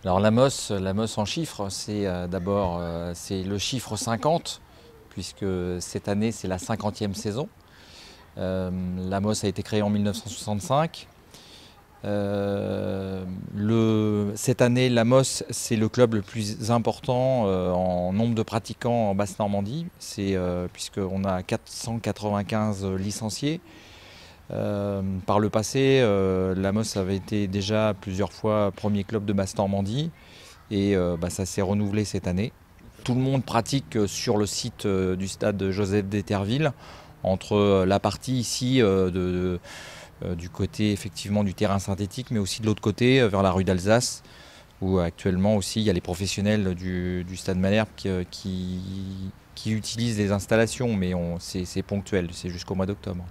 Alors l'AMOS en chiffres, c'est d'abord c'est le chiffre 50, puisque cette année c'est la 50e saison. L'AMOS a été créé en 1965. Cette année, l'AMOS, c'est le club le plus important en nombre de pratiquants en Basse-Normandie, puisqu'on a 495 licenciés. Par le passé, l'AMOS avait été déjà plusieurs fois premier club de Basse-Normandie et ça s'est renouvelé cette année. Tout le monde pratique sur le site du stade Joseph d'Éterville, entre la partie ici du côté effectivement du terrain synthétique, mais aussi de l'autre côté vers la rue d'Alsace, où actuellement aussi il y a les professionnels du stade Malherbe qui utilisent les installations, mais c'est ponctuel, c'est jusqu'au mois d'octobre.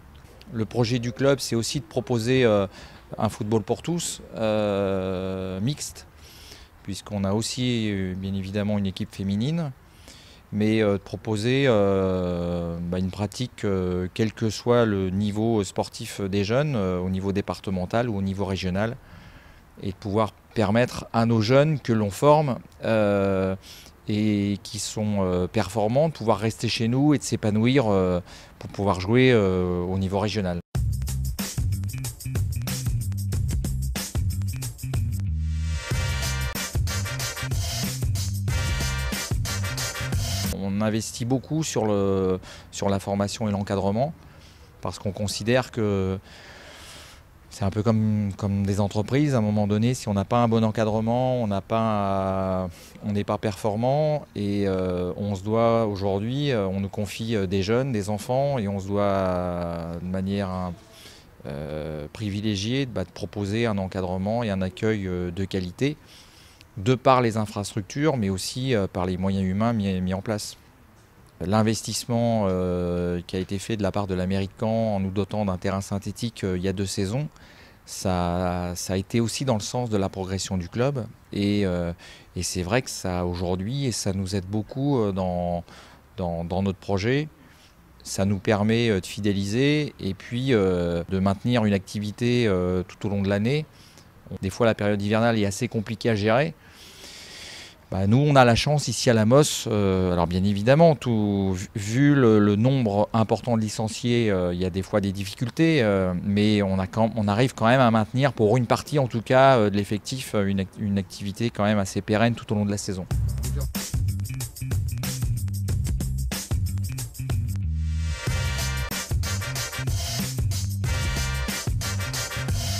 Le projet du club, c'est aussi de proposer un football pour tous, mixte, puisqu'on a aussi bien évidemment une équipe féminine, mais de proposer une pratique, quel que soit le niveau sportif des jeunes, au niveau départemental ou au niveau régional, et de pouvoir permettre à nos jeunes que l'on forme et qui sont performants de pouvoir rester chez nous et de s'épanouir pour pouvoir jouer au niveau régional. On investit beaucoup sur la formation et l'encadrement parce qu'on considère que c'est un peu comme des entreprises. À un moment donné, si on n'a pas un bon encadrement, on n'est pas performant et on se doit aujourd'hui, on nous confie des jeunes, des enfants et on se doit de manière privilégiée de proposer un encadrement et un accueil de qualité de par les infrastructures mais aussi par les moyens humains mis en place. L'investissement qui a été fait de la part de la mairie de Caen en nous dotant d'un terrain synthétique il y a 2 saisons, ça a été aussi dans le sens de la progression du club. Et c'est vrai que ça aujourd'hui, et ça nous aide beaucoup dans notre projet. Ça nous permet de fidéliser et puis de maintenir une activité tout au long de l'année. Des fois, la période hivernale est assez compliquée à gérer. Nous, on a la chance ici à l'AMOS, alors bien évidemment, vu le nombre important de licenciés, il y a des fois des difficultés, mais on arrive quand même à maintenir, pour une partie en tout cas de l'effectif, une activité quand même assez pérenne tout au long de la saison.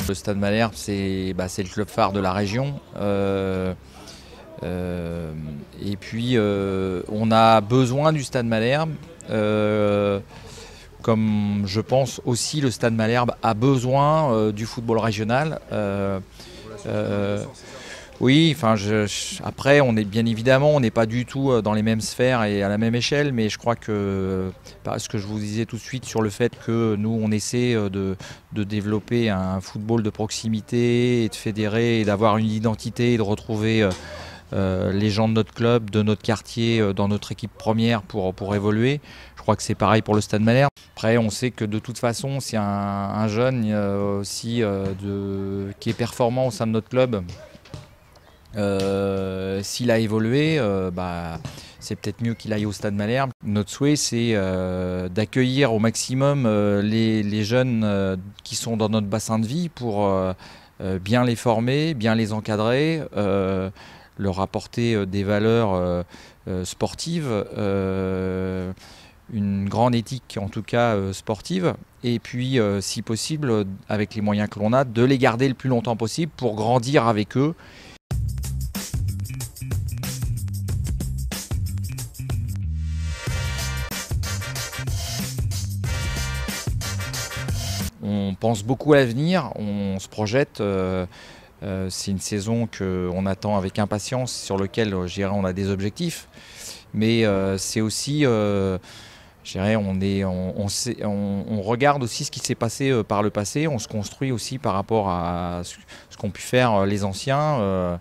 Le Stade Malherbe, c'est le club phare de la région. Et puis on a besoin du Stade Malherbe, comme je pense aussi le Stade Malherbe a besoin du football régional. Oui, après on est bien évidemment, on n'est pas du tout dans les mêmes sphères et à la même échelle, mais je crois que ce que je vous disais tout de suite sur le fait que nous on essaie de développer un football de proximité et de fédérer et d'avoir une identité et de retrouver les gens de notre club, de notre quartier, dans notre équipe première pour évoluer. Je crois que c'est pareil pour le Stade Malherbe. Après, on sait que de toute façon, si un jeune aussi qui est performant au sein de notre club, s'il a évolué, c'est peut-être mieux qu'il aille au Stade Malherbe. Notre souhait, c'est d'accueillir au maximum les jeunes qui sont dans notre bassin de vie pour bien les former, bien les encadrer, leur apporter des valeurs sportives, une grande éthique en tout cas sportive, et puis si possible, avec les moyens que l'on a, de les garder le plus longtemps possible pour grandir avec eux. On pense beaucoup à l'avenir, on se projette. C'est une saison qu'on attend avec impatience, sur laquelle on a des objectifs. Mais c'est aussi, on regarde aussi ce qui s'est passé par le passé. On se construit aussi par rapport à ce qu'ont pu faire les anciens.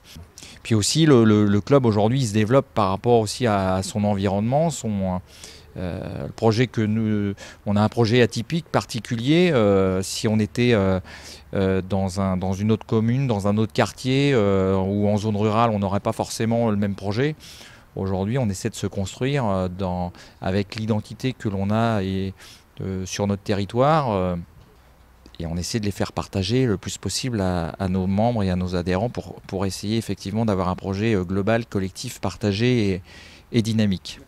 Puis aussi, le club aujourd'hui, il se développe par rapport aussi à son environnement, Le projet on a un projet atypique, particulier. Si on était dans une autre commune, dans un autre quartier ou en zone rurale, on n'aurait pas forcément le même projet. Aujourd'hui, on essaie de se construire avec l'identité que l'on a sur notre territoire. Et on essaie de les faire partager le plus possible à nos membres et à nos adhérents pour essayer effectivement d'avoir un projet global, collectif, partagé et dynamique.